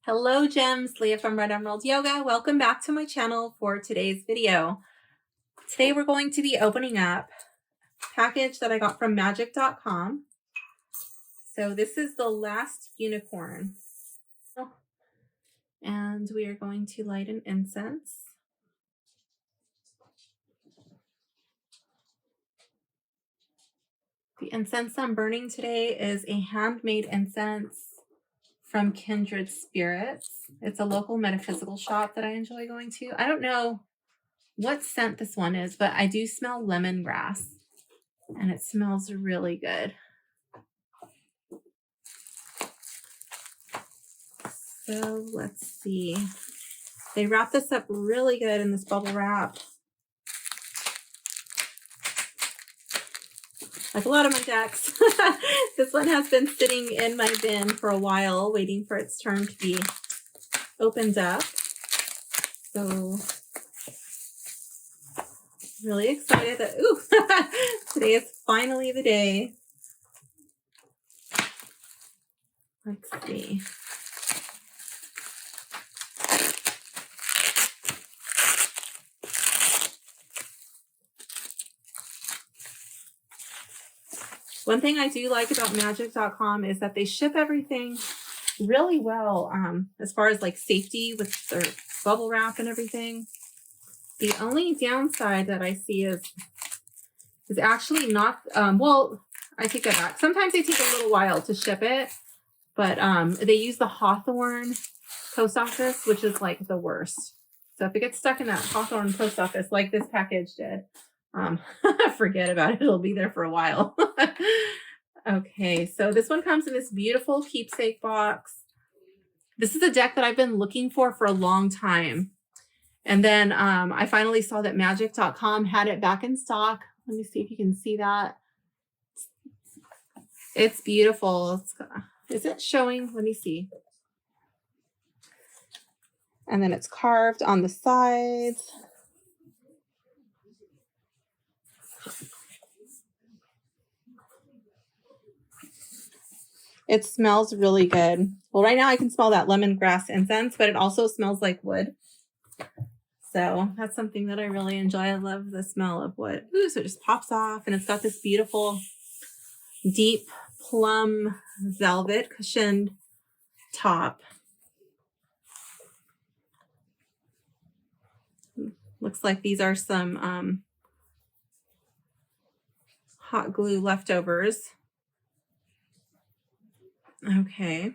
Hello gems, Leah from Red Emerald Yoga. Welcome back to my channel for today's video. Today we're going to be opening up a package that I got from magic.com. So this is the last unicorn. And we are going to light an incense. The incense I'm burning today is a handmade incense from Kindred Spirits. It's a local metaphysical shop that I enjoy going to. I don't know what scent this one is, but I do smell lemongrass and it smells really good. So let's see. They wrap this up really good in this bubble wrap. Like a lot of my decks. This one has been sitting in my bin for a while, waiting for its turn to be opened up. So really excited that, ooh, today is finally the day. Let's see. One thing I do like about magic.com is that they ship everything really well, as far as like safety with their bubble wrap and everything. The only downside that I see is actually not, well, I take that back. Sometimes they take a little while to ship it, but they use the Hawthorne post office, which is like the worst. So if it gets stuck in that Hawthorne post office like this package did, forget about it. It'll be there for a while. Okay, so this one comes in this beautiful keepsake box. This is a deck that I've been looking for a long time. And then I finally saw that magic.com had it back in stock. Let me see if you can see that. It's beautiful. Is it showing? Let me see. And then it's carved on the sides. It smells really good. Well, right now I can smell that lemongrass incense, but it also smells like wood. So that's something that I really enjoy. I love the smell of wood. Ooh, so it just pops off and it's got this beautiful deep plum velvet cushioned top. Looks like these are some hot glue leftovers. Okay.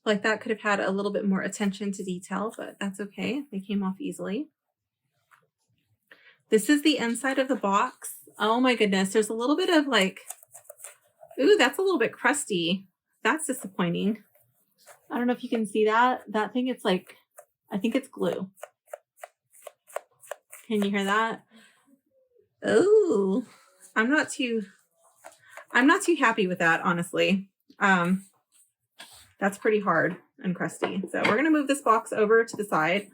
Like that could have had a little bit more attention to detail, but that's okay. They came off easily. This is the inside of the box. Oh my goodness. There's a little bit of like, ooh, that's a little bit crusty. That's disappointing. I don't know if you can see that. That thing, it's like, I think it's glue. Can you hear that? Oh, I'm not too happy with that, honestly. That's pretty hard and crusty. So we're going to move this box over to the side.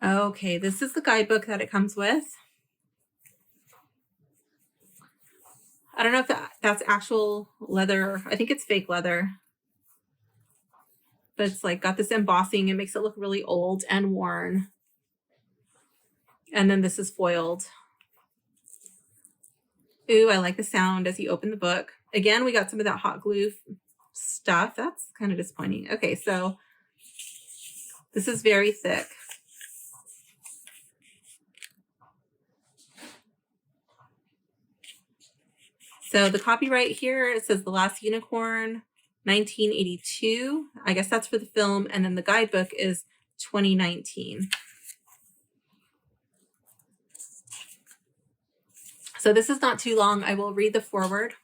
Okay, this is the guidebook that it comes with. I don't know if that's actual leather. I think it's fake leather. But it's like got this embossing. It makes it look really old and worn. And then this is foiled. Ooh, I like the sound as you open the book. Again, we got some of that hot glue stuff. That's kind of disappointing. Okay, so this is very thick. So the copyright here, it says The Last Unicorn, 1982. I guess that's for the film. And then the guidebook is 2019. So this is not too long. I will read the foreword.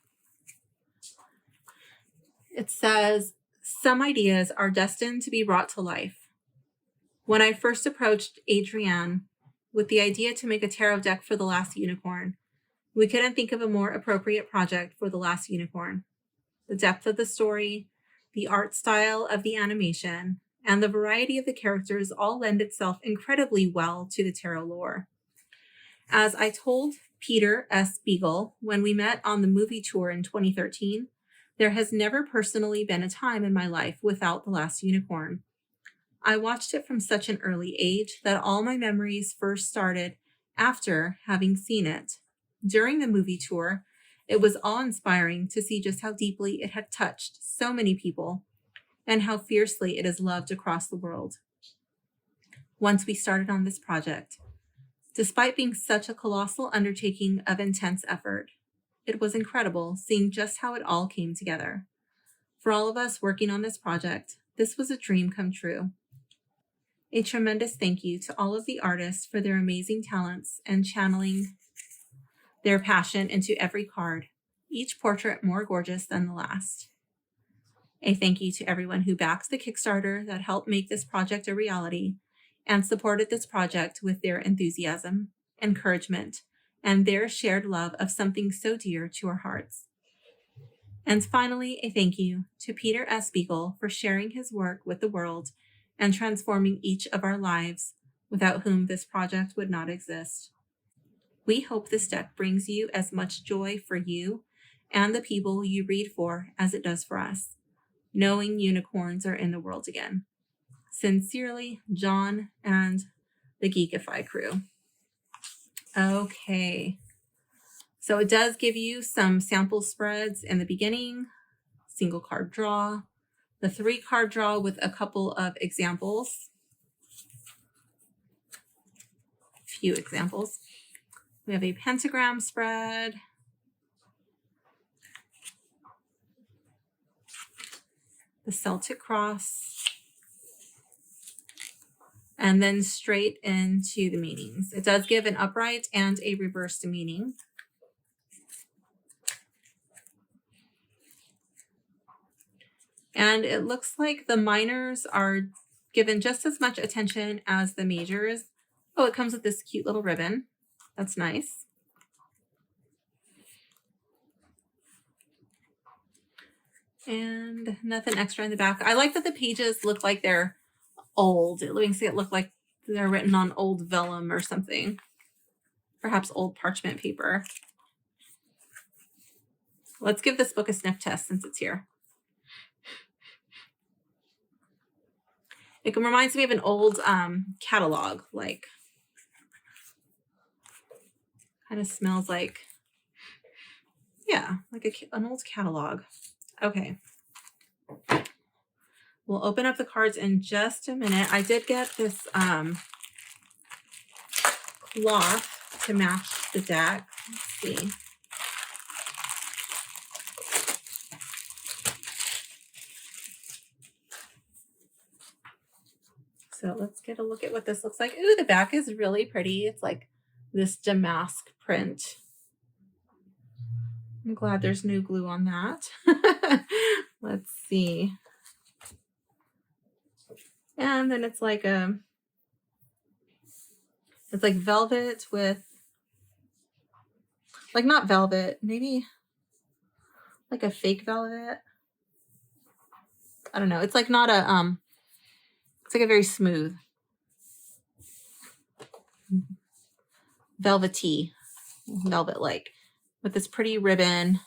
It says, some ideas are destined to be brought to life. When I first approached Adrianne with the idea to make a tarot deck for The Last Unicorn, we couldn't think of a more appropriate project for The Last Unicorn. The depth of the story, the art style of the animation, and the variety of the characters all lend itself incredibly well to the tarot lore. As I told Peter S. Beagle when we met on the movie tour in 2013, there has never personally been a time in my life without The Last Unicorn. I watched it from such an early age that all my memories first started after having seen it. During the movie tour, it was awe-inspiring to see just how deeply it had touched so many people and how fiercely it is loved across the world. Once we started on this project, despite being such a colossal undertaking of intense effort, it was incredible seeing just how it all came together. For all of us working on this project, this was a dream come true. A tremendous thank you to all of the artists for their amazing talents and channeling their passion into every card, each portrait more gorgeous than the last. A thank you to everyone who backs the Kickstarter that helped make this project a reality and supported this project with their enthusiasm, encouragement, and their shared love of something so dear to our hearts. And finally, a thank you to Peter S. Beagle for sharing his work with the world and transforming each of our lives, without whom this project would not exist. We hope this deck brings you as much joy for you and the people you read for as it does for us, knowing unicorns are in the world again. Sincerely, John and the Geekify crew. Okay, so it does give you some sample spreads in the beginning, single card draw, the 3-card draw with a couple of examples, few examples. We have a pentagram spread, the Celtic cross, and then straight into the meanings. It does give an upright and a reversed meaning. And it looks like the minors are given just as much attention as the majors. Oh, it comes with this cute little ribbon. That's nice. And nothing extra in the back. I like that the pages look like they're old. It makes it look like they're written on old vellum or something. Perhaps old parchment paper. Let's give this book a sniff test since it's here. It reminds me of an old catalog, like, kind of smells like, yeah, like an old catalog. Okay. We'll open up the cards in just a minute. I did get this cloth to match the deck. Let's see. So let's get a look at what this looks like. Ooh, the back is really pretty. It's like this damask print. I'm glad there's no glue on that. Let's see. And then it's like velvet with, like, not velvet, maybe like a fake velvet. I don't know. It's like not a, it's like a very smooth velvety, velvet-like, with this pretty ribbon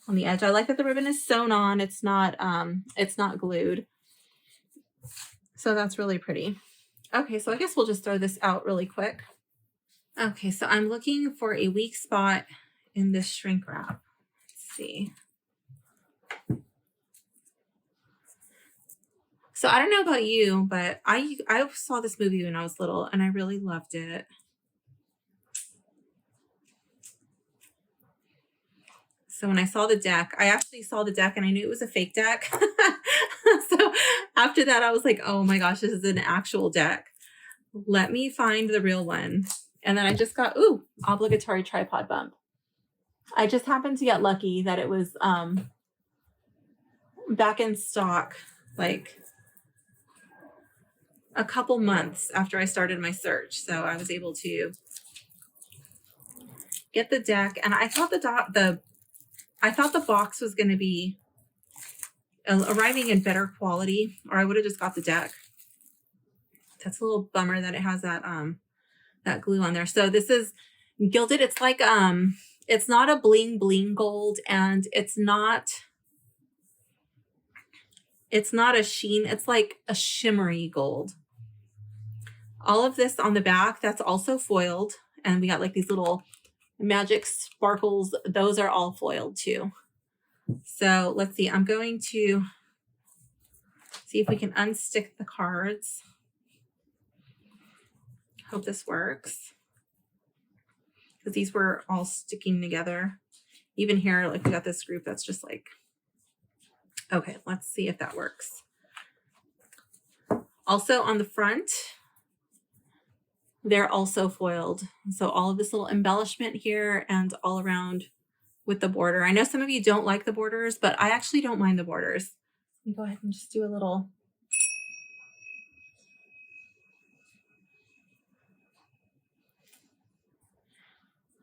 on the edge. I like that the ribbon is sewn on. It's not glued. So that's really pretty. Okay, so I guess we'll just throw this out really quick. Okay, so I'm looking for a weak spot in this shrink wrap. Let's see. So I don't know about you, but I saw this movie when I was little and I really loved it. So when I saw the deck, I actually saw the deck and I knew it was a fake deck. So after that, I was like, oh my gosh, this is an actual deck. Let me find the real one. And then I just got, ooh, obligatory tripod bump. I just happened to get lucky that it was back in stock, like a couple months after I started my search. So I was able to get the deck. And I thought the box was going to be arriving in better quality, or I would have just got the deck. That's a little bummer that it has that that glue on there. So this is gilded. It's like, it's not a bling bling gold, and it's not a sheen. It's like a shimmery gold. All of this on the back, that's also foiled. And we got like these little magic sparkles. Those are all foiled too. So let's see. I'm going to see if we can unstick the cards. Hope this works. Because these were all sticking together. Even here, like we got this group that's just like, okay, let's see if that works. Also on the front, they're also foiled. So all of this little embellishment here and all around with the border. I know some of you don't like the borders, but I actually don't mind the borders. Let me go ahead and just do a little.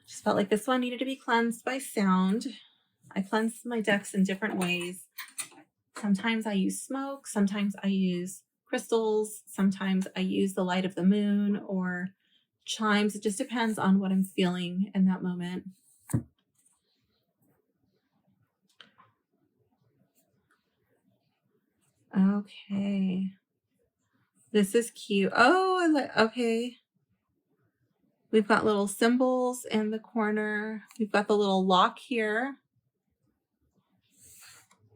Just felt like this one needed to be cleansed by sound. I cleanse my decks in different ways. Sometimes I use smoke, sometimes I use crystals, sometimes I use the light of the moon or chimes. It just depends on what I'm feeling in that moment. Okay. This is cute. Oh, I like, okay. We've got little symbols in the corner. We've got the little lock here.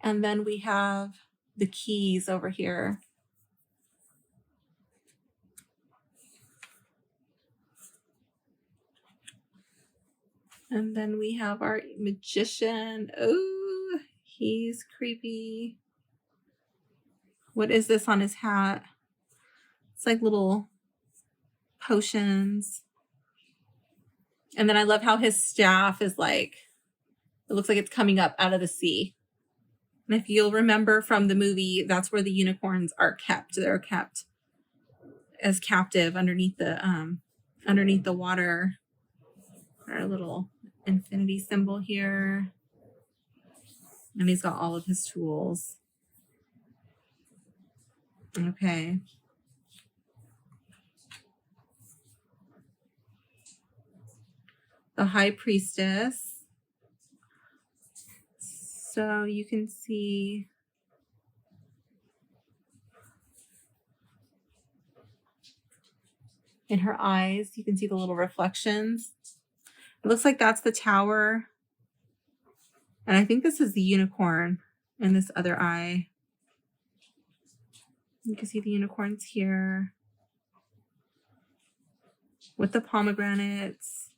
And then we have the keys over here. And then we have our magician. Oh, he's creepy. What is this on his hat? It's like little potions. And then I love how his staff is like, it looks like it's coming up out of the sea. And if you'll remember from the movie, that's where the unicorns are kept. They're kept as captive underneath the water. Our little infinity symbol here. And he's got all of his tools. Okay. The High Priestess. So you can see in her eyes, you can see the little reflections. It looks like that's the tower. And I think this is the unicorn in this other eye. You can see the unicorns here with the pomegranates.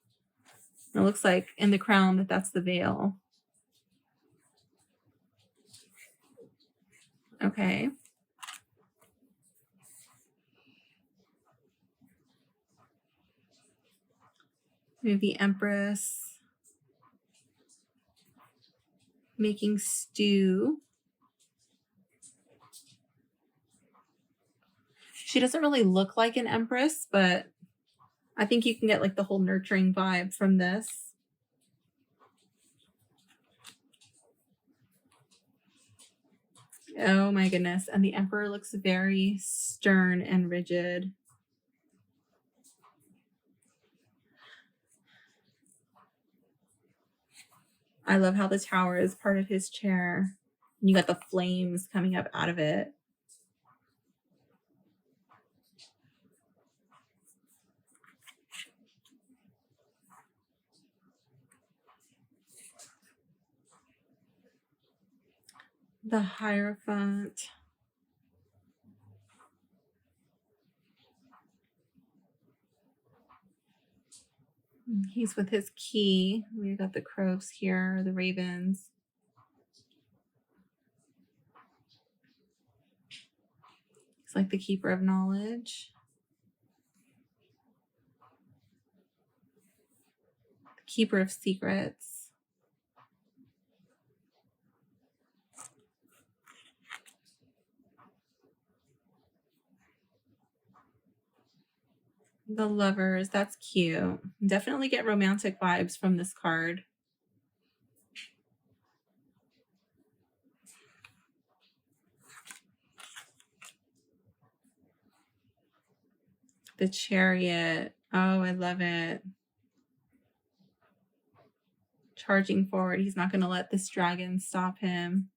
It looks like in the crown that's the veil. Okay. We have the Empress making stew. She doesn't really look like an Empress, but I think you can get like the whole nurturing vibe from this. Oh my goodness. And the Emperor looks very stern and rigid. I love how the tower is part of his chair. You got the flames coming up out of it. The Hierophant. He's with his key. We've got the crows here, the ravens. It's like the keeper of knowledge. The keeper of secrets. The lovers, that's cute. Definitely get romantic vibes from this card. The Chariot. Oh, I love it. Charging forward. He's not going to let this dragon stop him.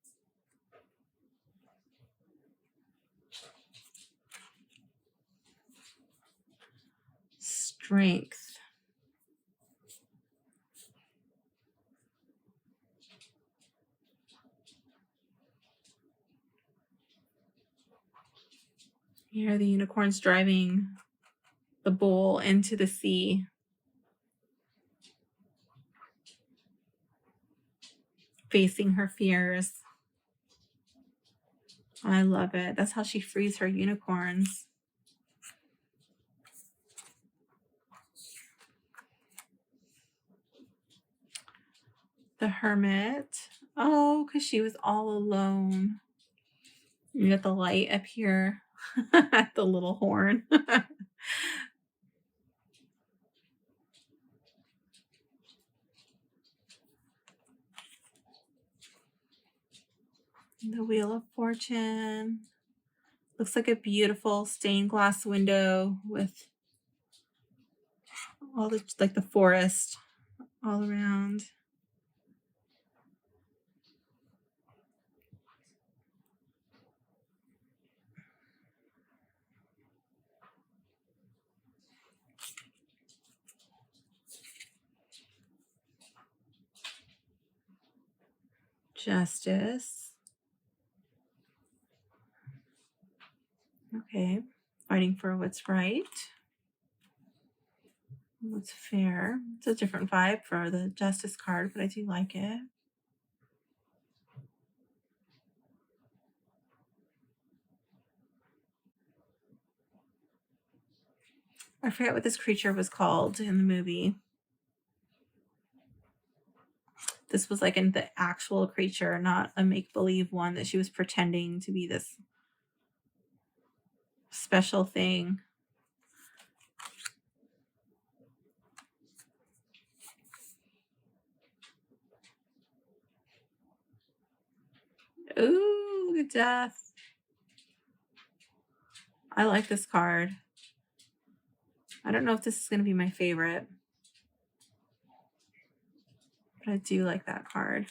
Strength. Here, the unicorn's driving the bull into the sea. Facing her fears. I love it. That's how she frees her unicorns. The hermit. Oh, because she was all alone. You got the light up here at the little horn. The Wheel of Fortune. Looks like a beautiful stained glass window with all the, like the forest all around. Justice. Okay. Fighting for what's right. What's fair. It's a different vibe for the Justice card, but I do like it. I forget what this creature was called in the movie. This was like in the actual creature, not a make-believe one that she was pretending to be this special thing. Ooh, look at death. I like this card. I don't know if this is going to be my favorite, but I do like that card.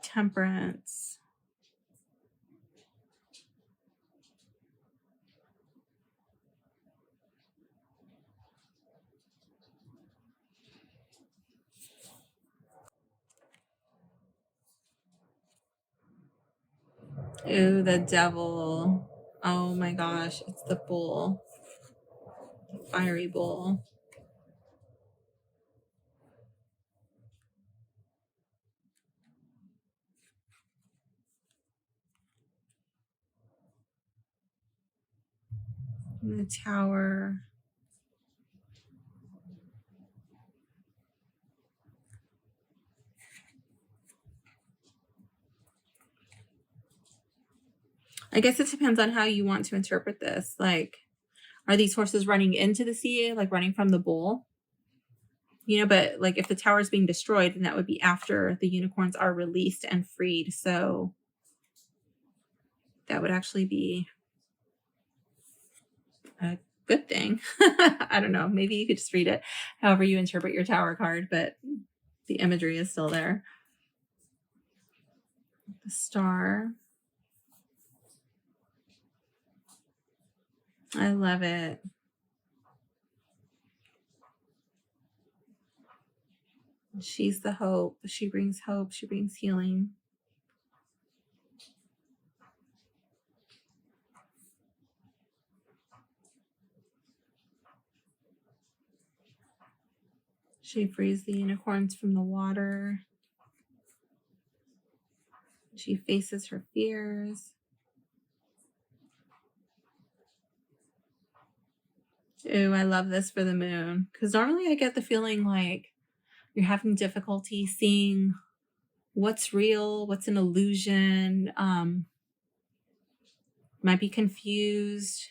Temperance. Ooh, the devil. Oh my gosh, it's the bull. The fiery bull. And the tower. I guess it depends on how you want to interpret this. Like, are these horses running into the sea, like running from the bull? You know, but like if the tower is being destroyed, then that would be after the unicorns are released and freed. So that would actually be a good thing. I don't know. Maybe you could just read it however you interpret your tower card, but the imagery is still there. The star. I love it. She's the hope. She brings hope. She brings healing. She frees the unicorns from the water. She faces her fears. Ooh, I love this for the moon. Because normally I get the feeling like you're having difficulty seeing what's real, what's an illusion. Might be confused.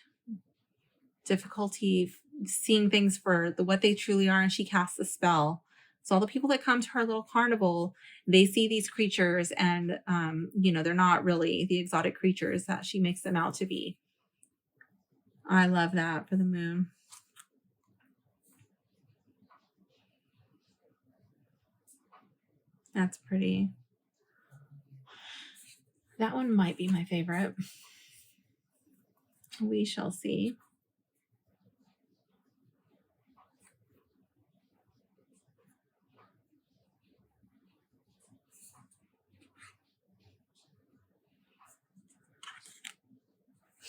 Difficulty seeing things for what they truly are, and she casts a spell. So all the people that come to her little carnival, they see these creatures, and you know, they're not really the exotic creatures that she makes them out to be. I love that for the moon. That's pretty. That one might be my favorite. We shall see.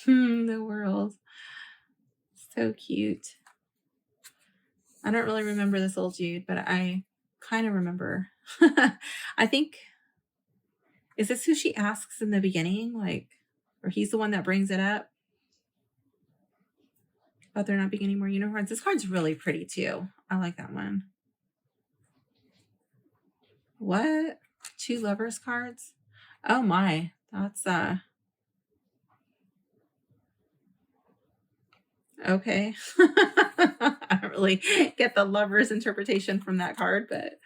The world. So cute. I don't really remember this old dude, but I kind of remember. I think, is this who she asks in the beginning? Like, or he's the one that brings it up about there not being any more unicorns. This card's really pretty too. I like that one. What? 2 lovers cards? Oh my, that's okay. I don't really get the lover's interpretation from that card, but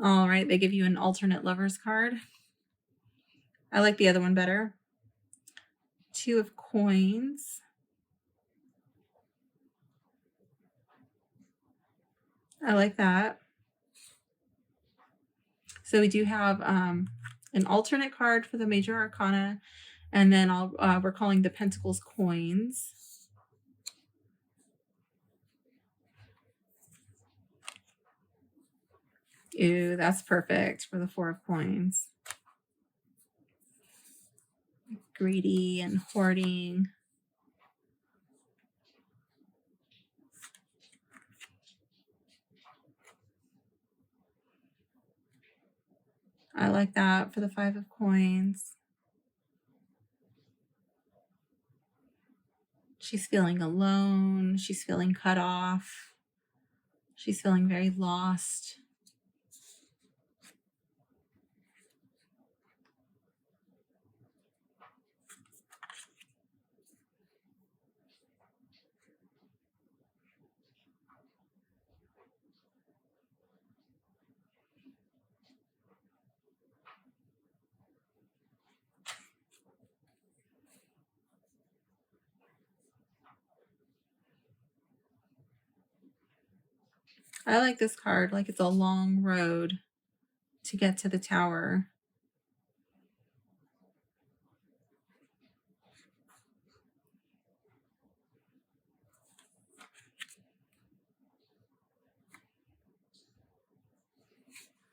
all right, they give you an alternate lover's card. I like the other one better. 2 of coins. I like that. So we do have an alternate card for the major arcana, and then we're calling the Pentacles coins. Ew, that's perfect for the 4 of coins. Greedy and hoarding. I like that for the 5 of coins. She's feeling alone. She's feeling cut off. She's feeling very lost. I like this card, like it's a long road to get to the tower.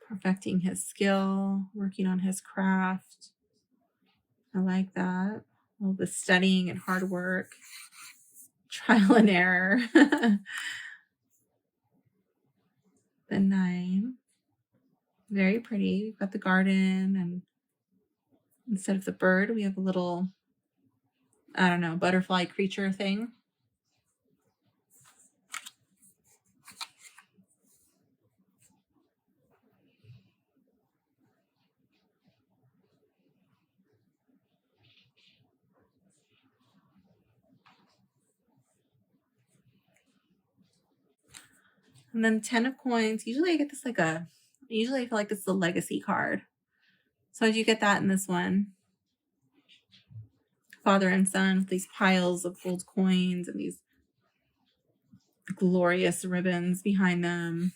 Perfecting his skill, working on his craft. I like that. All the studying and hard work, trial and error. The 9. Very pretty. We've got the garden, and instead of the bird, we have a little, I don't know, butterfly creature thing. And then 10 of coins. Usually I get this usually I feel like this is a legacy card. So I do get that in this one. Father and son with these piles of gold coins and these glorious ribbons behind them.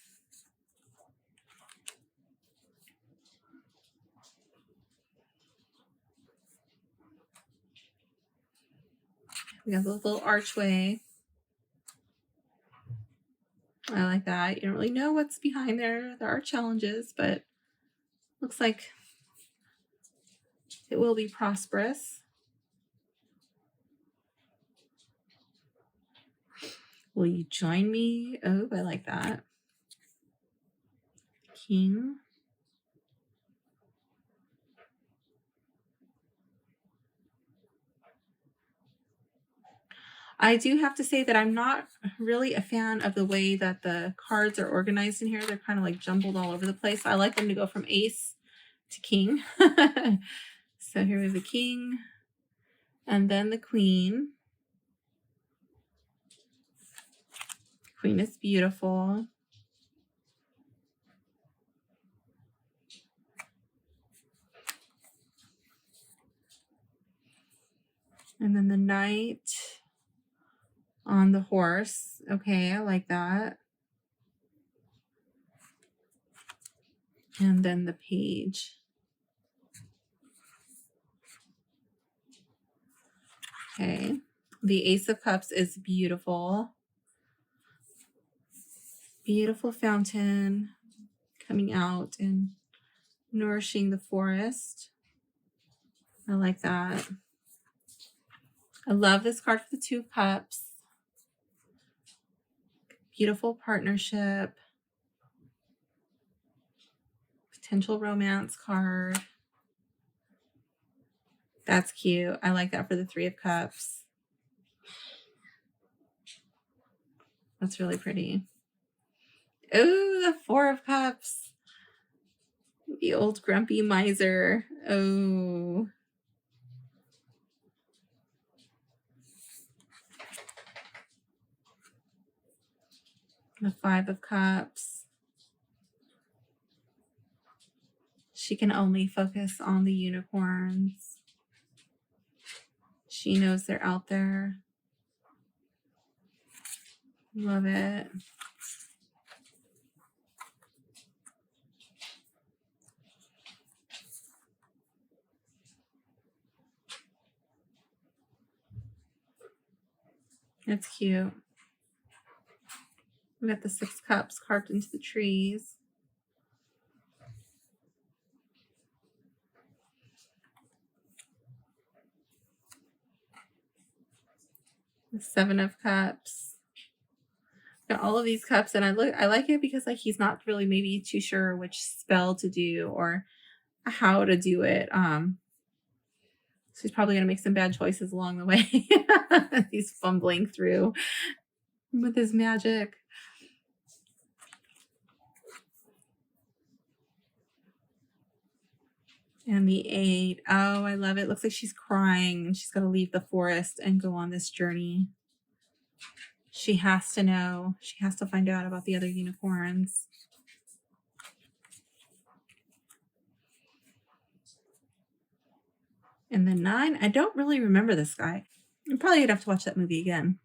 We have a little archway. I like that. You don't really know what's behind there. There are challenges, but looks like it will be prosperous. Will you join me? Oh, I like that. King. I do have to say that I'm not really a fan of the way that the cards are organized in here. They're kind of like jumbled all over the place. I like them to go from ace to king. So here we have the king and then the queen. Queen is beautiful. And then the knight. on the horse. Okay, I like that. And then the page. Okay, the Ace of Cups is beautiful. Beautiful fountain coming out and nourishing the forest. I like that. I love this card for the Two of Cups. Beautiful partnership. Potential romance card. That's cute. I like that for the Three of Cups. That's really pretty. Oh, the Four of Cups. The old grumpy miser. Oh. The Five of Cups. She can only focus on the unicorns. She knows they're out there. Love it. It's cute. We got the Six Cups carved into the trees. The Seven of Cups. Got all of these cups, and I like it because like he's not really maybe too sure which spell to do or how to do it. So he's probably gonna make some bad choices along the way. He's fumbling through with his magic. And the Eight. Oh, I love it. Looks like she's crying and she's got to leave the forest and go on this journey. She has to know. She has to find out about the other unicorns. And the Nine. I don't really remember this guy. I'm probably going to have to watch that movie again.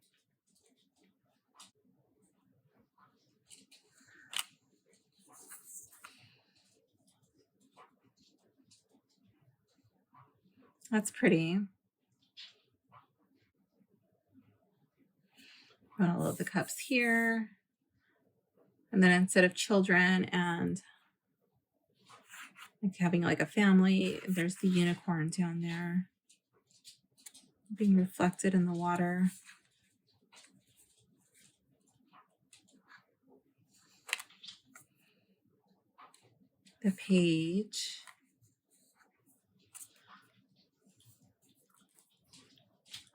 That's pretty. Got all of the cups here. And then instead of children and like having like a family, there's the unicorn down there being reflected in the water. The Page.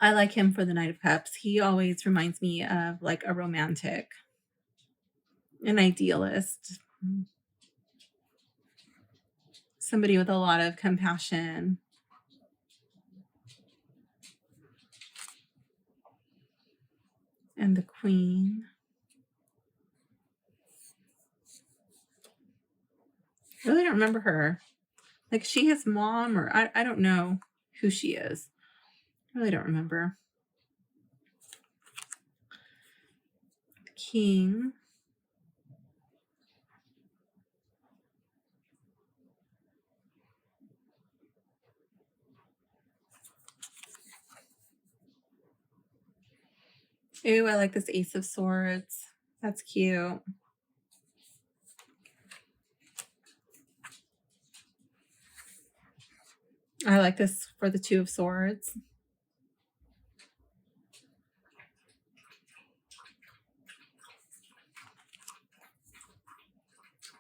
I like him for the Knight of Cups. He always reminds me of like a romantic, an idealist, somebody with a lot of compassion. And the Queen. I really don't remember her. Like she his mom or I don't know who she is. I really don't remember. The King. Ooh, I like this Ace of Swords. That's cute. I like this for the Two of Swords.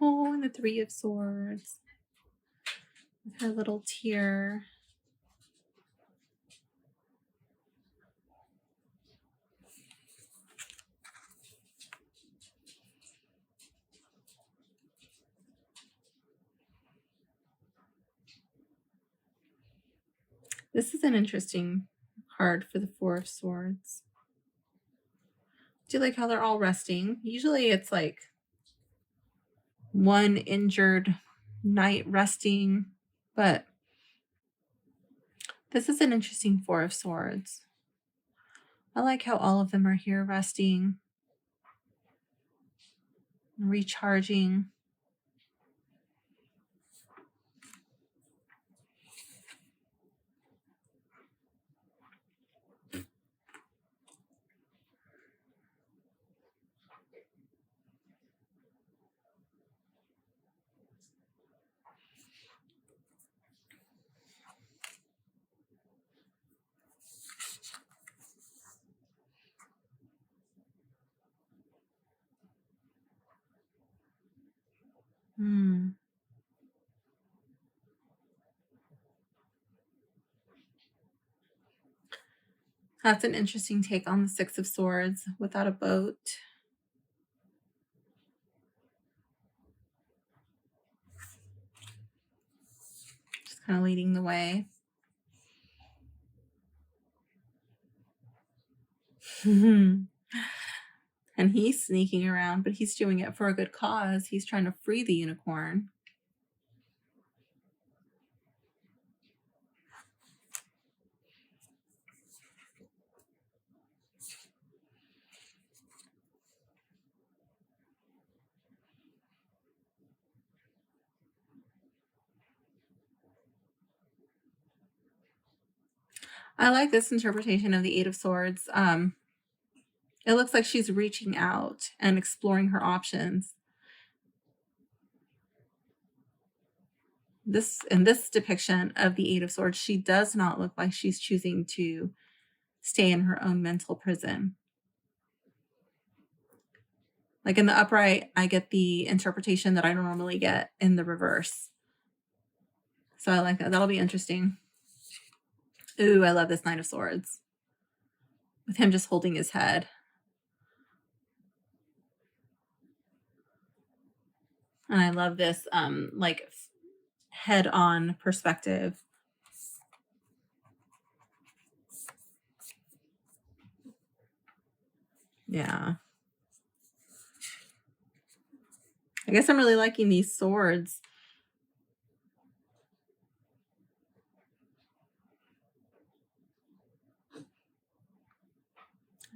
Oh, and the Three of Swords. With her little tear. This is an interesting card for the Four of Swords. Do you like how they're all resting? Usually it's like one injured knight resting, but this is an interesting Four of Swords. I like how all of them are here resting, recharging. That's an interesting take on the Six of Swords without a boat. Just kind of leading the way. And he's sneaking around, but he's doing it for a good cause. He's trying to free the unicorn. I like this interpretation of the Eight of Swords. It looks like she's reaching out and exploring her options. In this depiction of the Eight of Swords, she does not look like she's choosing to stay in her own mental prison. Like in the upright, I get the interpretation that I normally get in the reverse. So I like that. That'll be interesting. Ooh, I love this Knight of Swords. With him just holding his head. And I love this like head-on perspective. Yeah. I guess I'm really liking these swords.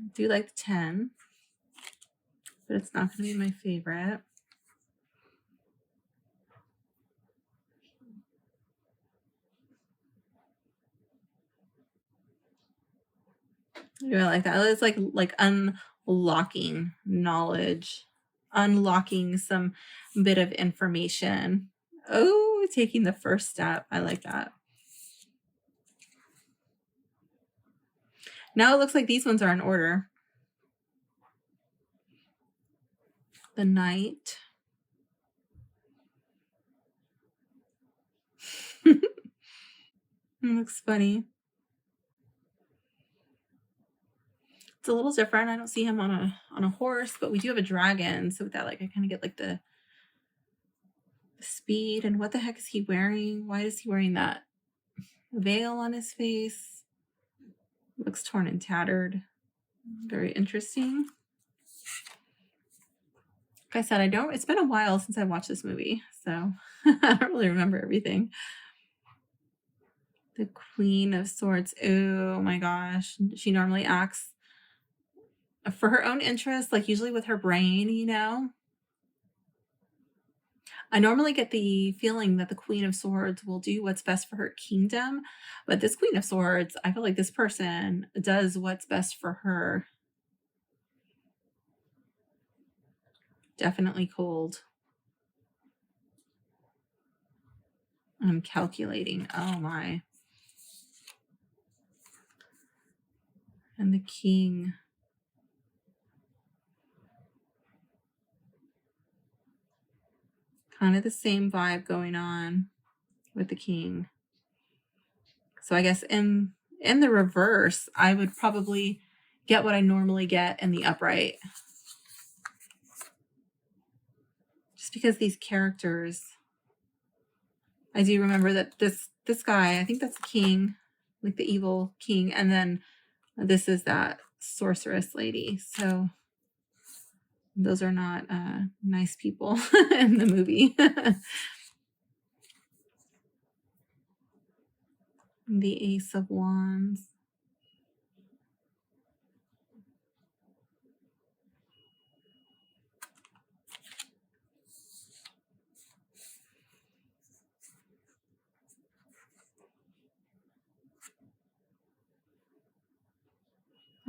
I do like the 10, but it's not going to be my favorite. Yeah, I like that. It's like unlocking knowledge, unlocking some bit of information. Oh, taking the first step. I like that. Now it looks like these ones are in order. The Knight. It looks funny. It's a little different. I don't see him on a horse, but we do have a dragon. So with that, like I kind of get like the speed. And what the heck is he wearing? Why is he wearing that veil on his face? Looks torn and tattered. Very interesting. Like I said, it's been a while since I watched this movie, so I don't really remember everything. The Queen of Swords. Oh my gosh. She normally acts for her own interest, like usually with her brain, you know? I normally get the feeling that the Queen of Swords will do what's best for her kingdom, but this Queen of Swords, I feel like this person does what's best for her. Definitely cold. I'm calculating. Oh my. And the King. Kind of the same vibe going on with the King. So I guess in the reverse, I would probably get what I normally get in the upright. Just because these characters, I do remember that this guy, I think that's the king, like the evil king, and then this is that sorceress lady. So those are not nice people in the movie. The Ace of Wands.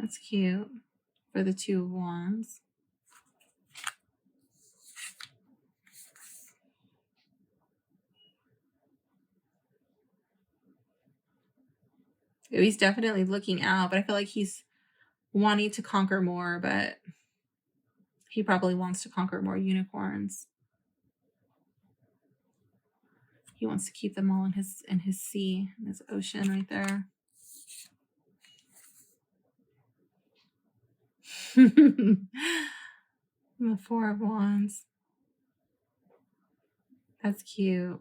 That's cute for the Two of Wands. He's definitely looking out, but I feel like he's wanting to conquer more, but he probably wants to conquer more unicorns. He wants to keep them all in his sea, in his ocean right there. The Four of Wands. That's cute.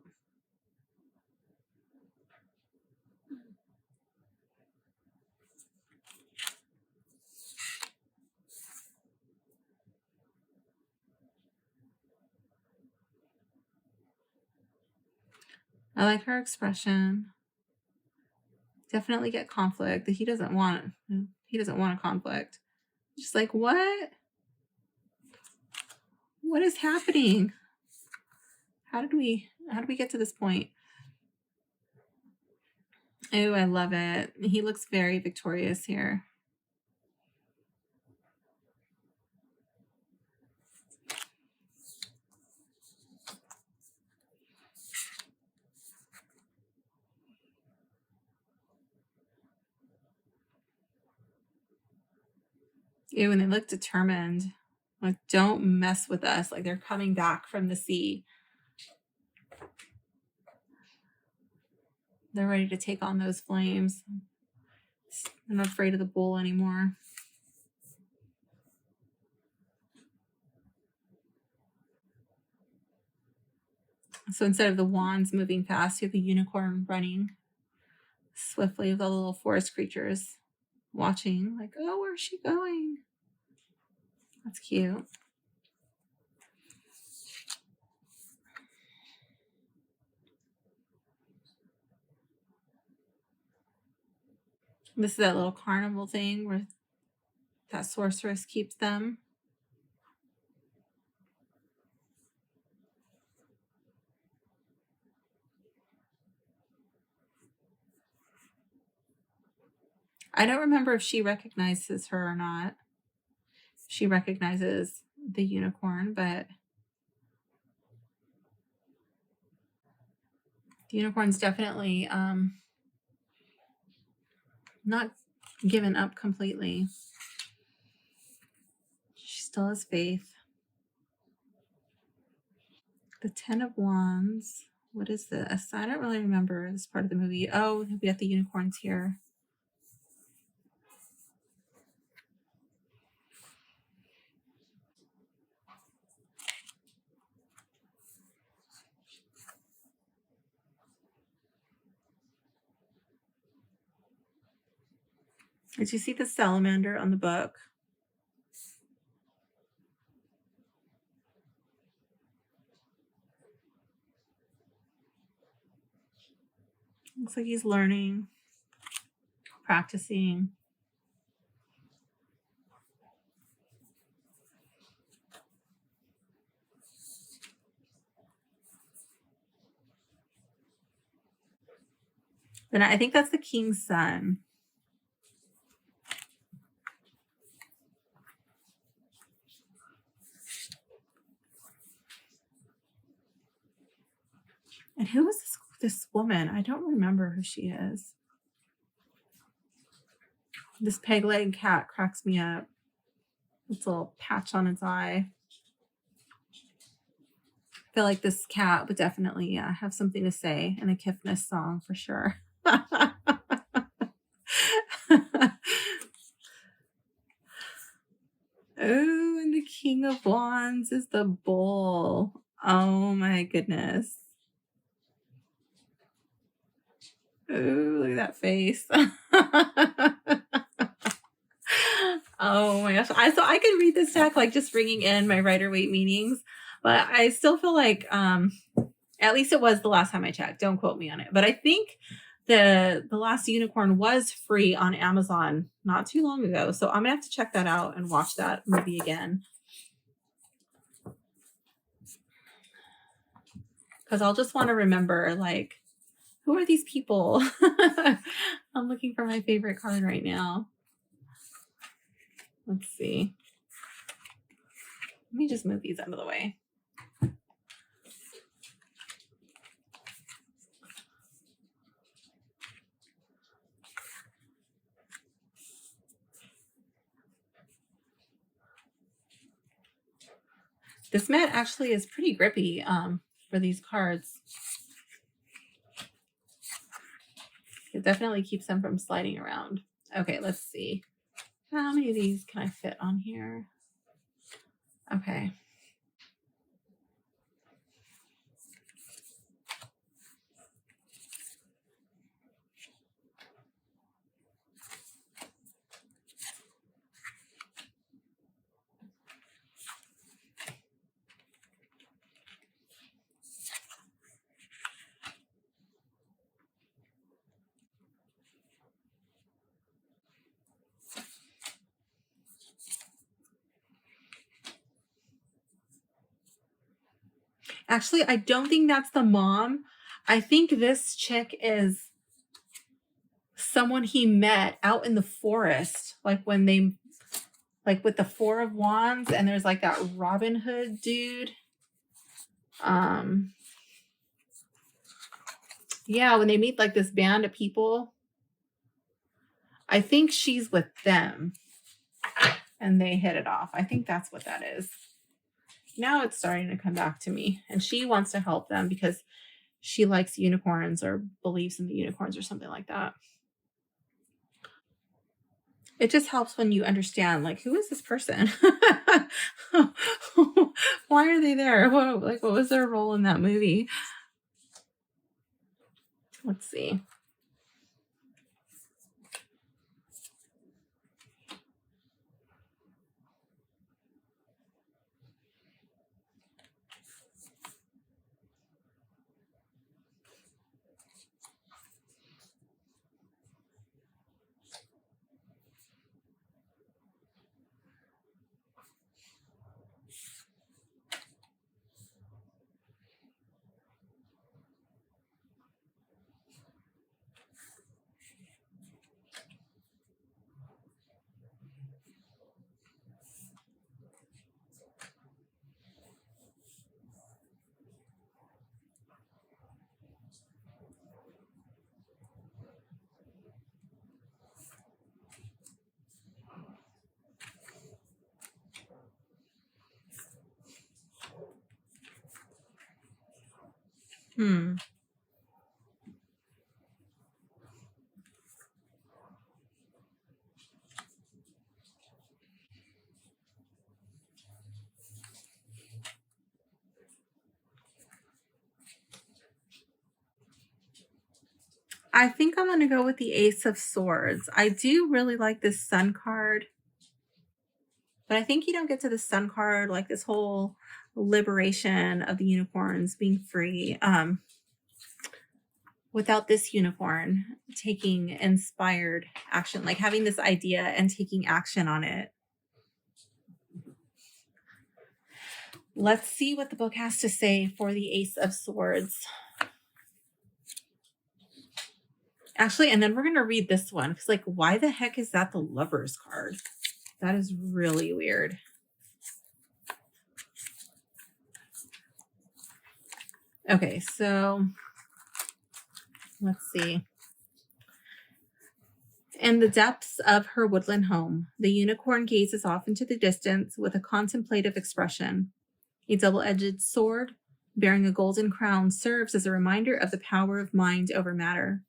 I like her expression. Definitely get conflict that he doesn't want. He doesn't want a conflict. Just like, what? What is happening? How did we get to this point? Oh, I love it. He looks very victorious here. Ew, and they look determined. Like, don't mess with us. Like, they're coming back from the sea. They're ready to take on those flames. I'm not afraid of the bull anymore. So instead of the wands moving fast, you have the unicorn running swiftly with all the little forest creatures watching. Like, oh, where's she going? That's cute. This is that little carnival thing where that sorceress keeps them. I don't remember if she recognizes her or not. She recognizes the unicorn, but the unicorn's definitely not given up completely. She still has faith. The Ten of Wands. What is this? I don't really remember this part of the movie. Oh, we got the unicorns here. Did you see the salamander on the book? Looks like he's learning, practicing. Then I think that's the king's son. And who is this woman? I don't remember who she is. This peg leg cat cracks me up. Its little patch on its eye. I feel like this cat would definitely have something to say in a Kifness song for sure. Oh, and the King of Wands is the bull. Oh my goodness. Oh, look at that face. Oh my gosh. So I could read this deck like just bringing in my Rider-Waite meanings, but I still feel like at least it was the last time I checked. Don't quote me on it. But I think the last unicorn was free on Amazon not too long ago. So I'm gonna have to check that out and watch that movie again. Because I'll just want to remember, like, who are these people? I'm looking for my favorite card right now. Let's see. Let me just move these out of the way. This mat actually is pretty grippy for these cards. It definitely keeps them from sliding around. Okay, let's see. How many of these can I fit on here? Okay. Actually, I don't think that's the mom. I think this chick is someone he met out in the forest, like when they, like with the Four of Wands, and there's like that Robin Hood dude. Yeah, when they meet like this band of people. I think she's with them and they hit it off. I think that's what that is. Now it's starting to come back to me, and she wants to help them because she likes unicorns or believes in the unicorns or something like that. It just helps when you understand, like, who is this person? Why are they there? What was their role in that movie? Let's see. I think I'm going to go with the Ace of Swords. I do really like this Sun card, but I think you don't get to the Sun card, like this whole liberation of the unicorns being free, without this unicorn taking inspired action, like having this idea and taking action on it. Let's see what the book has to say for the Ace of Swords. Actually, and then we're going to read this one because, like, why the heck is that the Lover's card? That is really weird. Okay, so let's see. In the depths of her woodland home, the unicorn gazes off into the distance with a contemplative expression. A double-edged sword bearing a golden crown serves as a reminder of the power of mind over matter.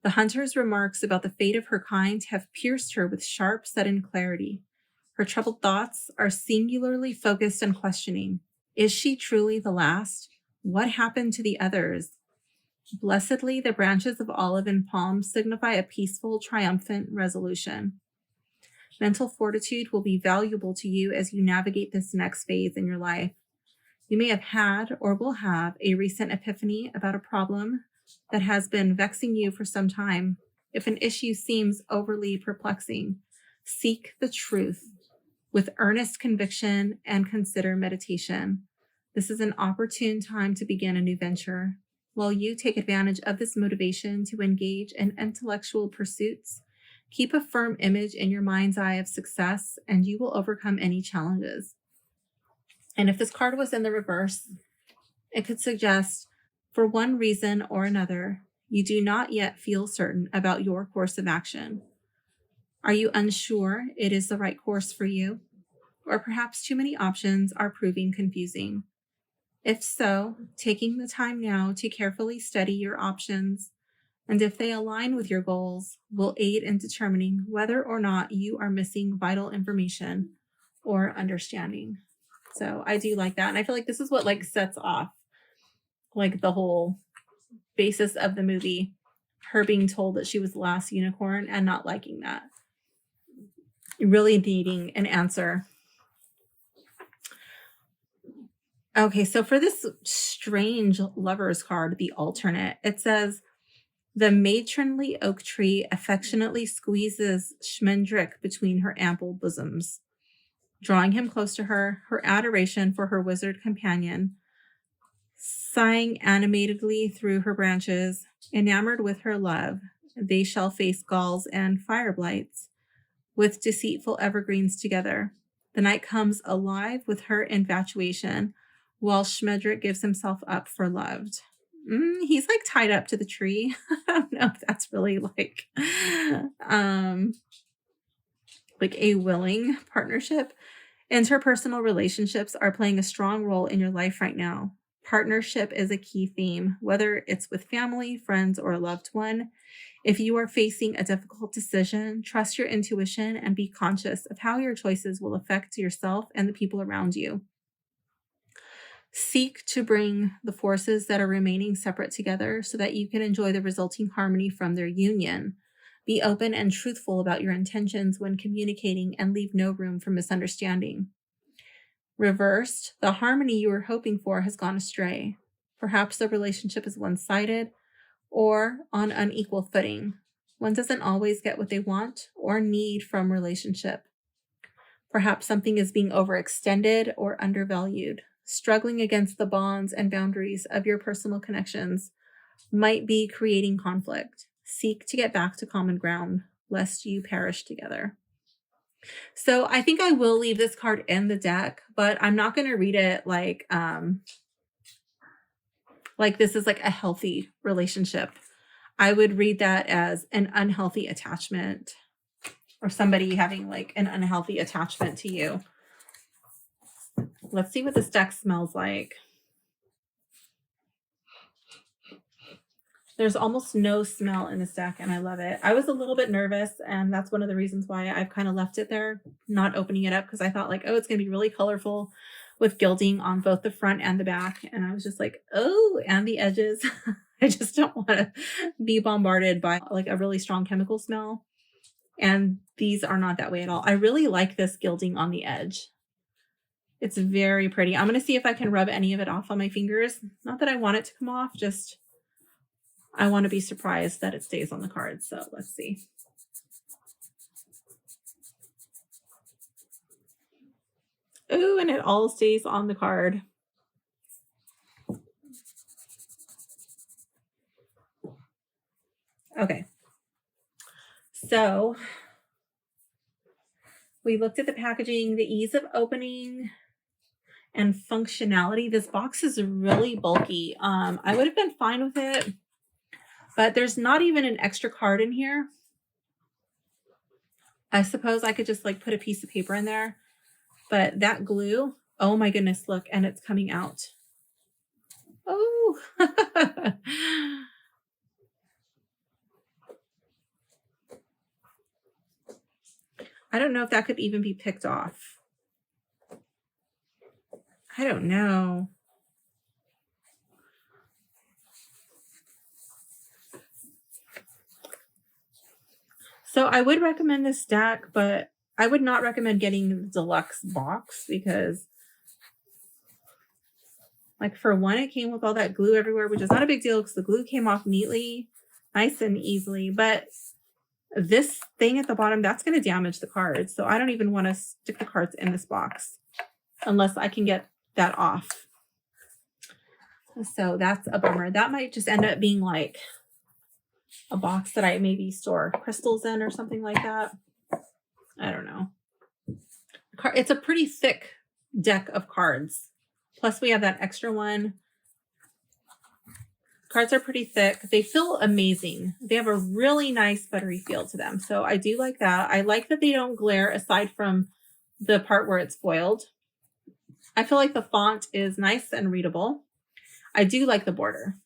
The hunter's remarks about the fate of her kind have pierced her with sharp, sudden clarity. Her troubled thoughts are singularly focused on questioning. Is she truly the last? What happened to the others? Blessedly, the branches of olive and palm signify a peaceful, triumphant resolution. Mental fortitude will be valuable to you as you navigate this next phase in your life. You may have had or will have a recent epiphany about a problem that has been vexing you for some time. If an issue seems overly perplexing, seek the truth with earnest conviction and consider meditation. This is an opportune time to begin a new venture. While you take advantage of this motivation to engage in intellectual pursuits, Keep a firm image in your mind's eye of success, and you will overcome any challenges. And if this card was in the reverse, it could suggest, for one reason or another, you do not yet feel certain about your course of action. Are you unsure it is the right course for you? Or perhaps too many options are proving confusing? If so, taking the time now to carefully study your options, and if they align with your goals, will aid in determining whether or not you are missing vital information or understanding. So I do like that. And I feel like this is what like sets off like the whole basis of the movie, her being told that she was the last unicorn and not liking that. Really needing an answer. Okay, so for this strange lovers card, the alternate, it says, the matronly oak tree affectionately squeezes Schmendrick between her ample bosoms, drawing him close to her, her adoration for her wizard companion, sighing animatedly through her branches, enamored with her love, they shall face galls and fire blights, with deceitful evergreens together. The night comes alive with her infatuation, while Schmendrick gives himself up for loved. He's like tied up to the tree. I don't know if that's really like a willing partnership. Interpersonal relationships are playing a strong role in your life right now. Partnership is a key theme, whether it's with family, friends, or a loved one. If you are facing a difficult decision, trust your intuition and be conscious of how your choices will affect yourself and the people around you. Seek to bring the forces that are remaining separate together so that you can enjoy the resulting harmony from their union. Be open and truthful about your intentions when communicating and leave no room for misunderstanding. Reversed, the harmony you were hoping for has gone astray. Perhaps the relationship is one-sided or on unequal footing. One doesn't always get what they want or need from relationship. Perhaps something is being overextended or undervalued. Struggling against the bonds and boundaries of your personal connections might be creating conflict. Seek to get back to common ground, lest you perish together. So I think I will leave this card in the deck, but I'm not going to read it like this is like a healthy relationship. I would read that as an unhealthy attachment, or somebody having like an unhealthy attachment to you. Let's see what this deck smells like. There's almost no smell in this deck, and I love it. I was a little bit nervous, and that's one of the reasons why I've kind of left it there, not opening it up, because I thought like, oh, it's going to be really colorful with gilding on both the front and the back. And I was just like, oh, and the edges. I just don't want to be bombarded by like a really strong chemical smell. And these are not that way at all. I really like this gilding on the edge. It's very pretty. I'm going to see if I can rub any of it off on my fingers. Not that I want it to come off, just I want to be surprised that it stays on the card. So let's see. Ooh, and it all stays on the card. Okay. So we looked at the packaging, the ease of opening, and functionality. This box is really bulky. I would have been fine with it, but there's not even an extra card in here. I suppose I could just like put a piece of paper in there, but that glue, oh my goodness, look, and it's coming out. Oh, I don't know if that could even be picked off. I don't know. So I would recommend this deck, but I would not recommend getting the deluxe box because, like, for one, it came with all that glue everywhere, which is not a big deal because the glue came off neatly, nice and easily. But this thing at the bottom, that's going to damage the cards. So I don't even want to stick the cards in this box unless I can get that off. So that's a bummer. That might just end up being like a box that I maybe store crystals in or something like that. I don't know. It's a pretty thick deck of cards. Plus we have that extra one. Cards are pretty thick. They feel amazing. They have a really nice buttery feel to them. So I do like that. I like that they don't glare aside from the part where it's foiled. I feel like the font is nice and readable. I do like the border.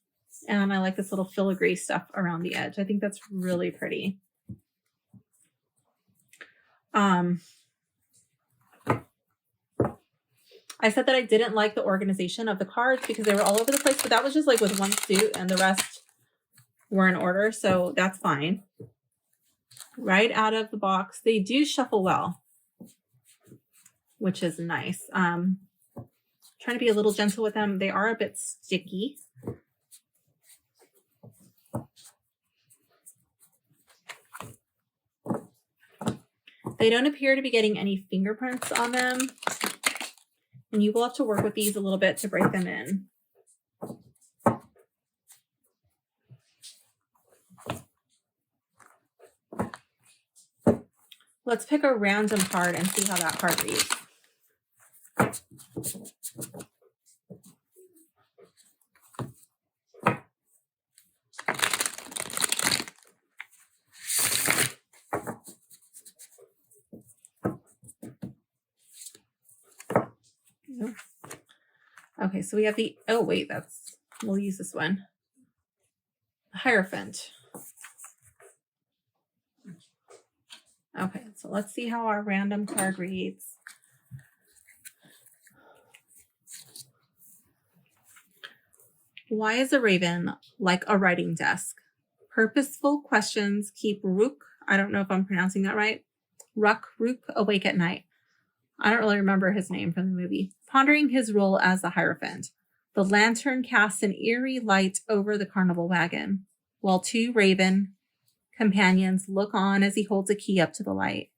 And I like this little filigree stuff around the edge. I think that's really pretty. I said that I didn't like the organization of the cards because they were all over the place, but that was just like with one suit and the rest were in order. So that's fine. Right out of the box, they do shuffle well, which is nice. Trying to be a little gentle with them. They are a bit sticky. They don't appear to be getting any fingerprints on them. And you will have to work with these a little bit to break them in. Let's pick a random card and see how that card reads. Okay, so we have the, oh wait, we'll use this one. Hierophant. Okay, so let's see how our random card reads. Why is a raven like a writing desk? Purposeful questions keep Rook, I don't know if I'm pronouncing that right, Rook awake at night. I don't really remember his name from the movie. Pondering his role as the Hierophant. The lantern casts an eerie light over the carnival wagon, while two raven companions look on as he holds a key up to the light.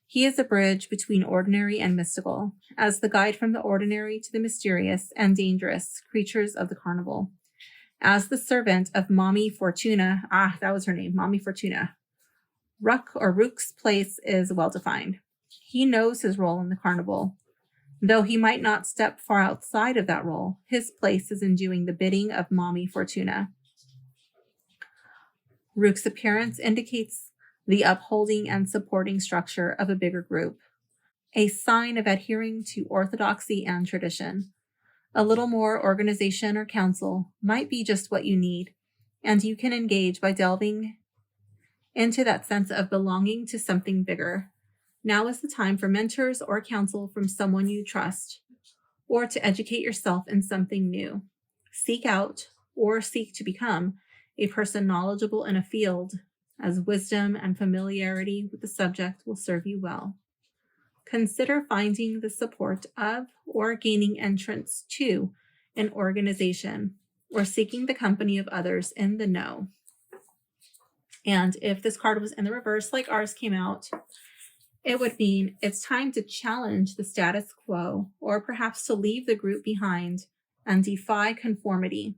He is a bridge between ordinary and mystical, as the guide from the ordinary to the mysterious and dangerous creatures of the carnival. As the servant of Mommy Fortuna, that was her name, Mommy Fortuna. Rook's place is well defined. He knows his role in the carnival. Though he might not step far outside of that role, his place is in doing the bidding of Mommy Fortuna. Rook's appearance indicates the upholding and supporting structure of a bigger group, a sign of adhering to orthodoxy and tradition. A little more organization or counsel might be just what you need, and you can engage by delving into that sense of belonging to something bigger. Now is the time for mentors or counsel from someone you trust, or to educate yourself in something new. Seek out or seek to become a person knowledgeable in a field, as wisdom and familiarity with the subject will serve you well. Consider finding the support of or gaining entrance to an organization, or seeking the company of others in the know. And if this card was in the reverse, like ours came out, it would mean it's time to challenge the status quo, or perhaps to leave the group behind and defy conformity.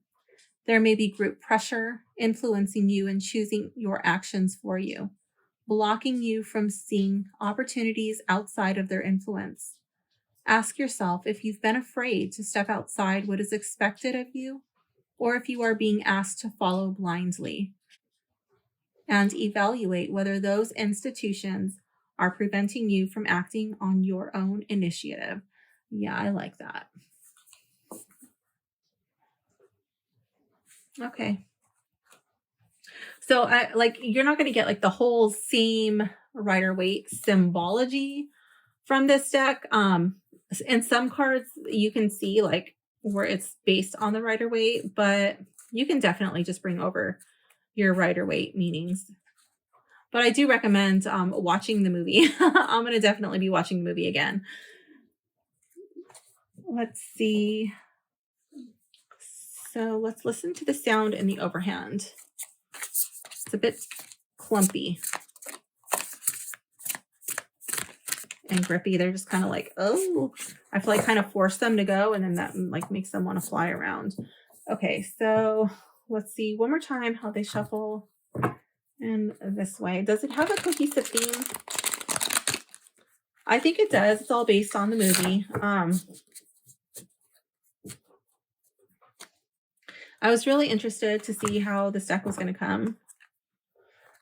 There may be group pressure influencing you and choosing your actions for you, blocking you from seeing opportunities outside of their influence. Ask yourself if you've been afraid to step outside what is expected of you, or if you are being asked to follow blindly. And evaluate whether those institutions are preventing you from acting on your own initiative. Yeah, I like that. Okay. So you're not going to get like the whole same Rider-Waite symbology from this deck. In some cards you can see like where it's based on the Rider-Waite, but you can definitely just bring over your Rider-Waite meanings. But I do recommend watching the movie. I'm going to definitely be watching the movie again. Let's see. So let's listen to the sound in the overhand. It's a bit clumpy and grippy. They're just kind of like, oh, I feel like kind of force them to go, and then that like makes them want to fly around. Okay, so let's see one more time how they shuffle. And this way. Does it have a cohesive theme? I think it does. It's all based on the movie. I was really interested to see how this deck was going to come.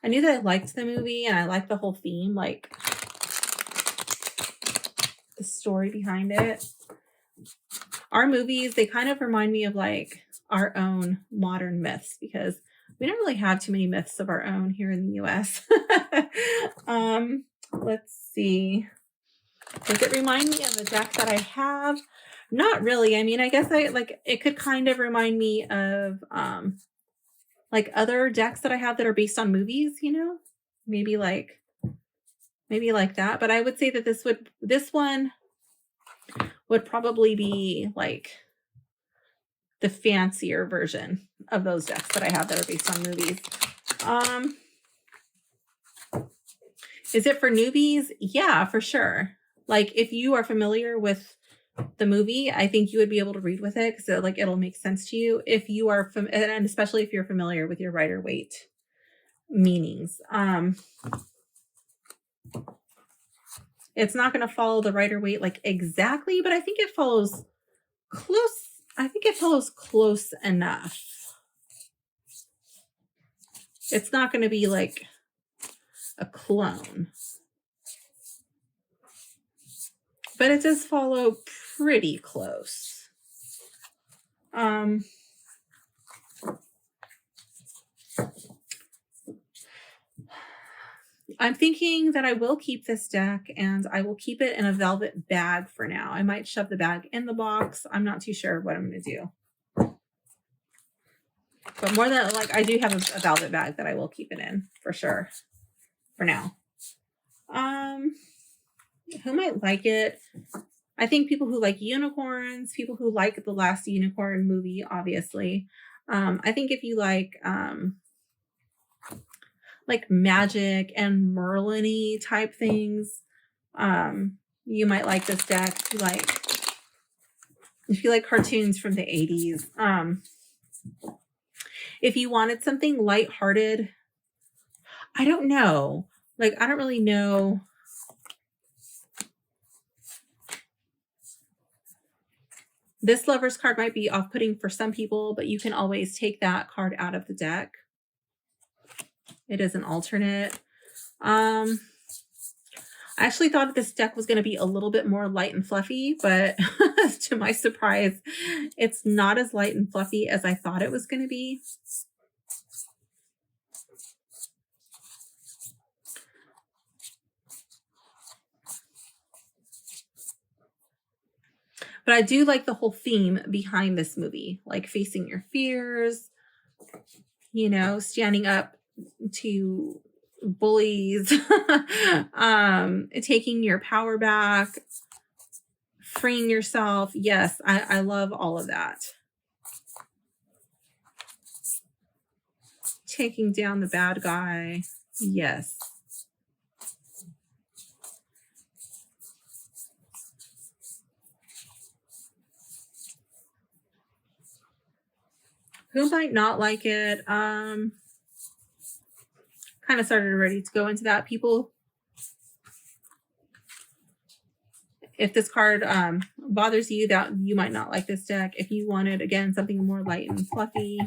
I knew that I liked the movie and I liked the whole theme, like the story behind it. Our movies, they kind of remind me of like our own modern myths because we don't really have too many myths of our own here in the US. Let's see. Does it remind me of a deck that I have? Not really. I mean, I guess it could kind of remind me of like other decks that I have that are based on movies, you know? Maybe like that. But I would say that this one would probably be like the fancier version of those decks that I have that are based on movies. Is it for newbies? Yeah, for sure. Like if you are familiar with the movie, I think you would be able to read with it because it'll make sense to you if you are and especially if you're familiar with your Rider-Waite meanings. It's not going to follow the Rider-Waite like exactly, but I think it follows close. I think it follows close enough. It's not going to be like a clone, but it does follow pretty close. I'm thinking that I will keep this deck and I will keep it in a velvet bag for now. I might shove the bag in the box. I'm not too sure what I'm going to do. But more than like, I do have a velvet bag that I will keep it in for sure for now. Who might like it? I think people who like unicorns, people who like the last unicorn movie, obviously. I think if you like magic and Merlin-y type things, you might like this deck. If you like cartoons from the 80s. If you wanted something lighthearted, I don't know. Like, I don't really know. This Lover's card might be off-putting for some people, but you can always take that card out of the deck. It is an alternate. I actually thought this deck was going to be a little bit more light and fluffy, but to my surprise, it's not as light and fluffy as I thought it was going to be. But I do like the whole theme behind this movie, like facing your fears, you know, standing up to bullies, taking your power back, freeing yourself. Yes, I love all of that. Taking down the bad guy. Yes. Who might not like it? Kind of started already to go into that. People, if this card bothers you, that you might not like this deck. If you wanted, again, something more light and fluffy.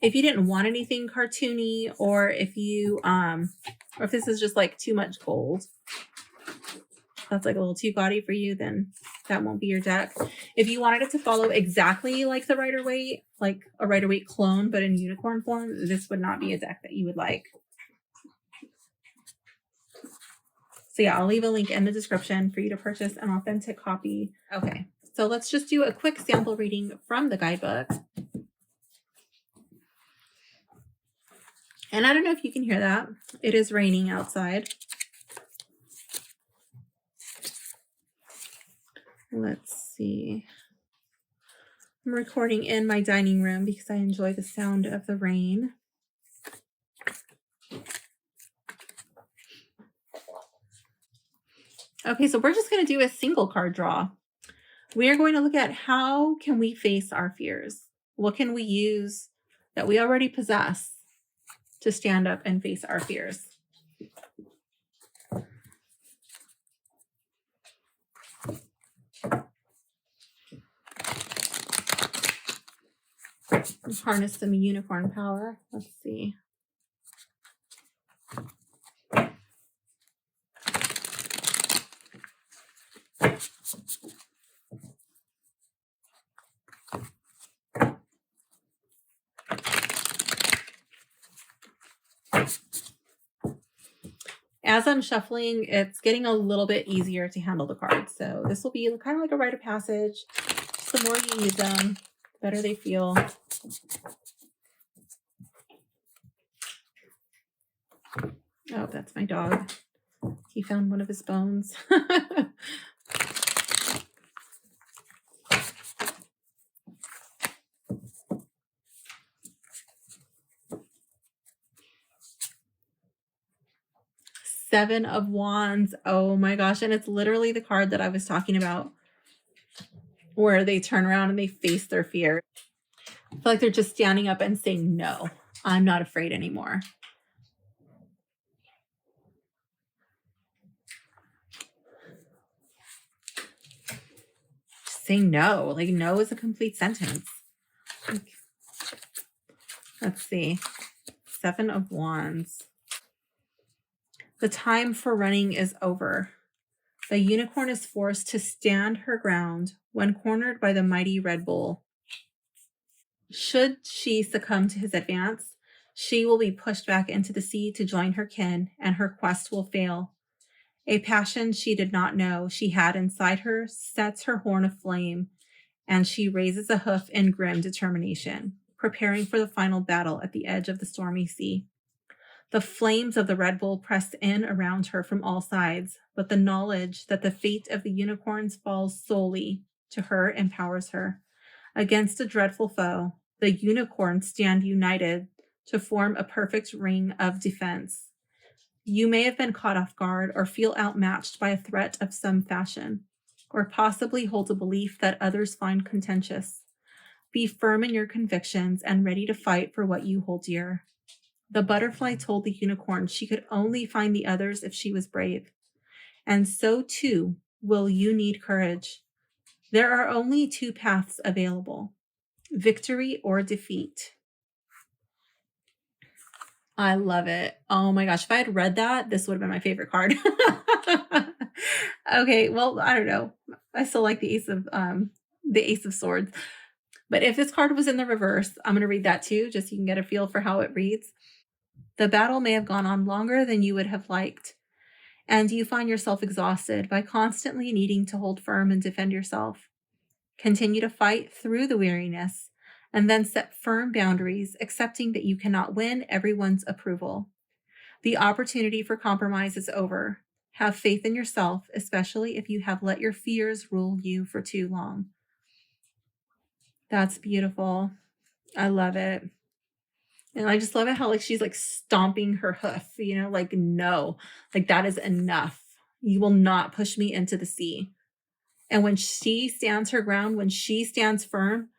If you didn't want anything cartoony, or if you or if this is just like too much gold, that's like a little too gaudy for you, then that won't be your deck. If you wanted it to follow exactly like the Rider-Waite, like a Rider-Waite clone, but in unicorn form, this would not be a deck that you would like. So yeah, I'll leave a link in the description for you to purchase an authentic copy. Okay, so let's just do a quick sample reading from the guidebook. And I don't know if you can hear that. It is raining outside. Let's see. I'm recording in my dining room because I enjoy the sound of the rain. Okay, so we're just going to do a single card draw. We are going to look at how can we face our fears. What can we use that we already possess to stand up and face our fears? Harness some unicorn power. Let's see. As I'm shuffling, it's getting a little bit easier to handle the cards. So this will be kind of like a rite of passage. Just the more you use them, the better they feel. Oh, that's my dog. He found one of his bones. Seven of Wands. Oh my gosh. And it's literally the card that I was talking about where they turn around and they face their fear. I feel like they're just standing up and saying, no, I'm not afraid anymore. Just saying no. Like, no is a complete sentence. Let's see. Seven of Wands. The time for running is over. The unicorn is forced to stand her ground when cornered by the mighty Red Bull. Should she succumb to his advance, she will be pushed back into the sea to join her kin, and her quest will fail. A passion she did not know she had inside her sets her horn aflame, and she raises a hoof in grim determination, preparing for the final battle at the edge of the stormy sea. The flames of the Red Bull press in around her from all sides, but the knowledge that the fate of the unicorns falls solely to her empowers her. Against a dreadful foe, the unicorns stand united to form a perfect ring of defense. You may have been caught off guard or feel outmatched by a threat of some fashion, or possibly hold a belief that others find contentious. Be firm in your convictions and ready to fight for what you hold dear. The butterfly told the unicorn she could only find the others if she was brave. And so too will you need courage. There are only two paths available: victory or defeat. I love it. Oh my gosh. If I had read that, this would have been my favorite card. Okay. Well, I don't know. I still like the Ace of Swords. But if this card was in the reverse, I'm going to read that too, just so you can get a feel for how it reads. The battle may have gone on longer than you would have liked, and you find yourself exhausted by constantly needing to hold firm and defend yourself. Continue to fight through the weariness, and then set firm boundaries, accepting that you cannot win everyone's approval. The opportunity for compromise is over. Have faith in yourself, especially if you have let your fears rule you for too long. That's beautiful. I love it. And I just love it how like she's like stomping her hoof, like, no, like that is enough. You will not push me into the sea. And when she stands her ground, when she stands firm,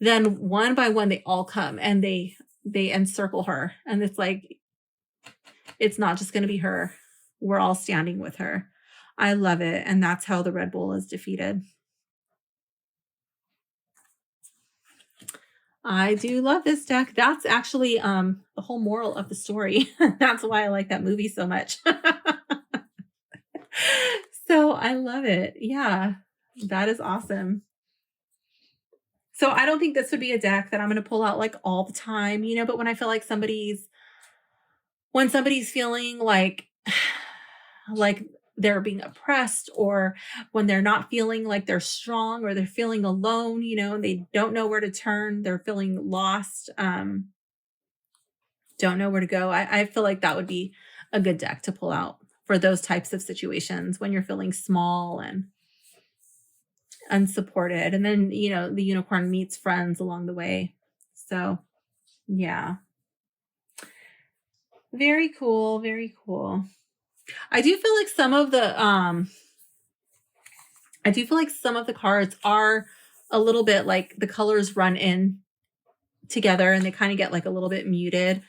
then one by one, they all come and they encircle her. And it's like, it's not just going to be her. We're all standing with her. I love it. And that's how the Red Bull is defeated. I do love this deck. That's actually the whole moral of the story. That's why I like that movie so much. So I love it. Yeah, that is awesome. So I don't think this would be a deck that I'm going to pull out like all the time, but when I feel like when somebody's feeling like they're being oppressed, or when they're not feeling like they're strong, or they're feeling alone, and they don't know where to turn, they're feeling lost, don't know where to go. I feel like that would be a good deck to pull out for those types of situations when you're feeling small and unsupported. And then, the unicorn meets friends along the way. So yeah. Very cool. Very cool. I do feel like some of the cards are a little bit like the colors run in together and they kind of get like a little bit muted.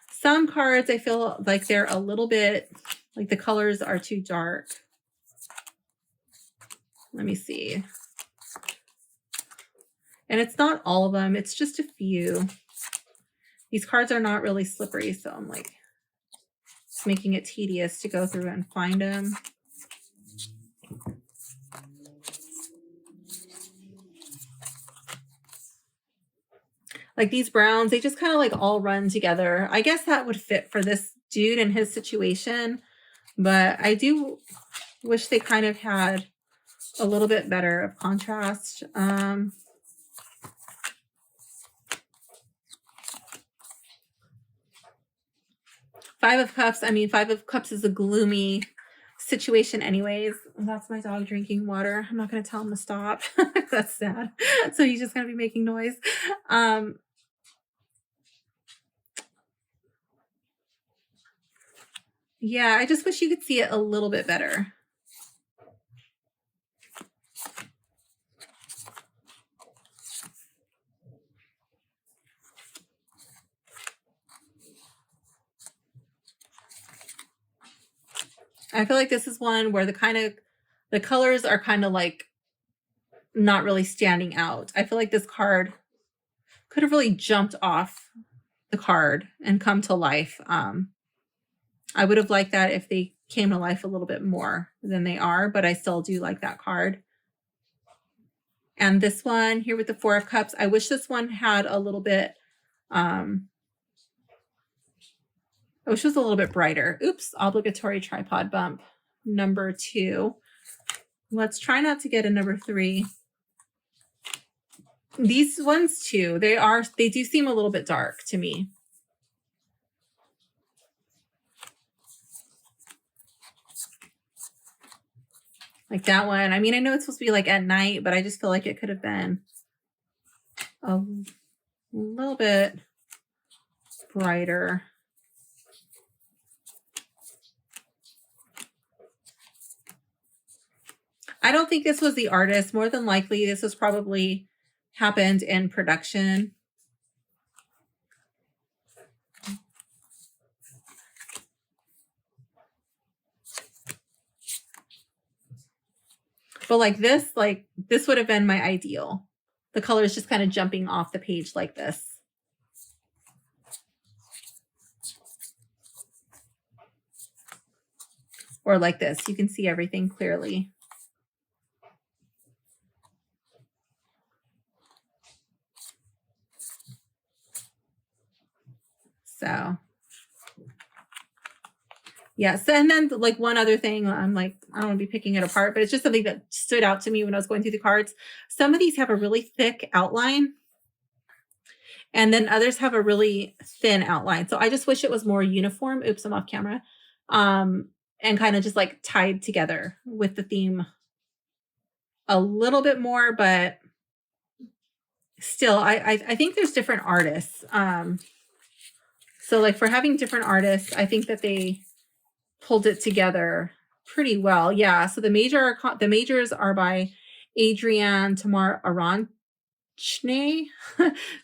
Some cards, I feel like they're a little bit, like the colors are too dark. Let me see. And it's not all of them. It's just a few. These cards are not really slippery. So I'm like making it tedious to go through and find them. Like these browns, they just kind of like all run together. I guess that would fit for this dude and his situation. But I do wish they kind of had a little bit better of contrast. Five of Cups. I mean, Five of Cups is a gloomy situation anyways. That's my dog drinking water. I'm not going to tell him to stop. That's sad. So he's just going to be making noise. Yeah, I just wish you could see it a little bit better. I feel like this is one where the colors are kind of like not really standing out. I feel like this card could have really jumped off the card and come to life. I would have liked that if they came to life a little bit more than they are, but I still do like that card. And this one here with the Four of Cups, I wish this one had a little bit, I wish it was a little bit brighter. Oops, obligatory tripod bump. Number 2. Let's try not to get a number 3. These ones too, they do seem a little bit dark to me. Like that one. I mean, I know it's supposed to be like at night, but I just feel like it could have been a little bit brighter. I don't think this was the artist. More than likely, this was probably happened in production. But like this would have been my ideal. The color is just kind of jumping off the page like this. Or like this. You can see everything clearly. So yes, and then like one other thing, I'm like, I don't want to be picking it apart, but it's just something that stood out to me when I was going through the cards. Some of these have a really thick outline, and then others have a really thin outline. So I just wish it was more uniform. Oops, I'm off camera. And kind of just like tied together with the theme a little bit more, but still, I think there's different artists. So like for having different artists, I think that they pulled it together pretty well. Yeah. So the majors are by Adrianne, Tamar, Arachne,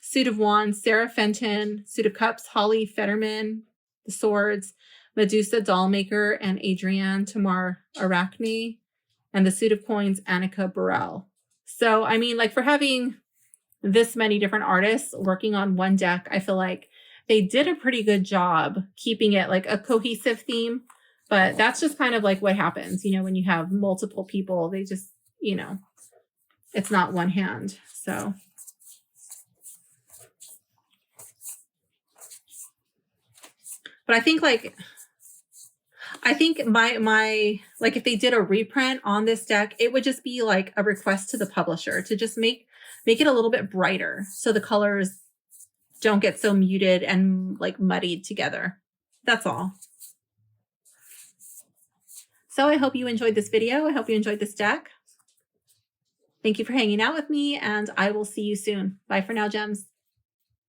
Suit of Wands, Sarah Fenton, Suit of Cups, Holly, Fedderman, the Swords, Medusa, Dollmaker, and Adrianne, Tamar, Arachne, and the Suit of Coins, Anika, Burrell. So, I mean, like for having this many different artists working on one deck, I feel like they did a pretty good job keeping it like a cohesive theme. But that's just kind of like what happens, you know, when you have multiple people, they just, you know, it's not one hand. So. But I think my like if they did a reprint on this deck, it would just be like a request to the publisher to just make it a little bit brighter so the colors don't get so muted and like muddied together. That's all. So I hope you enjoyed this video. I hope you enjoyed this deck. Thank you for hanging out with me, and I will see you soon. Bye for now, gems.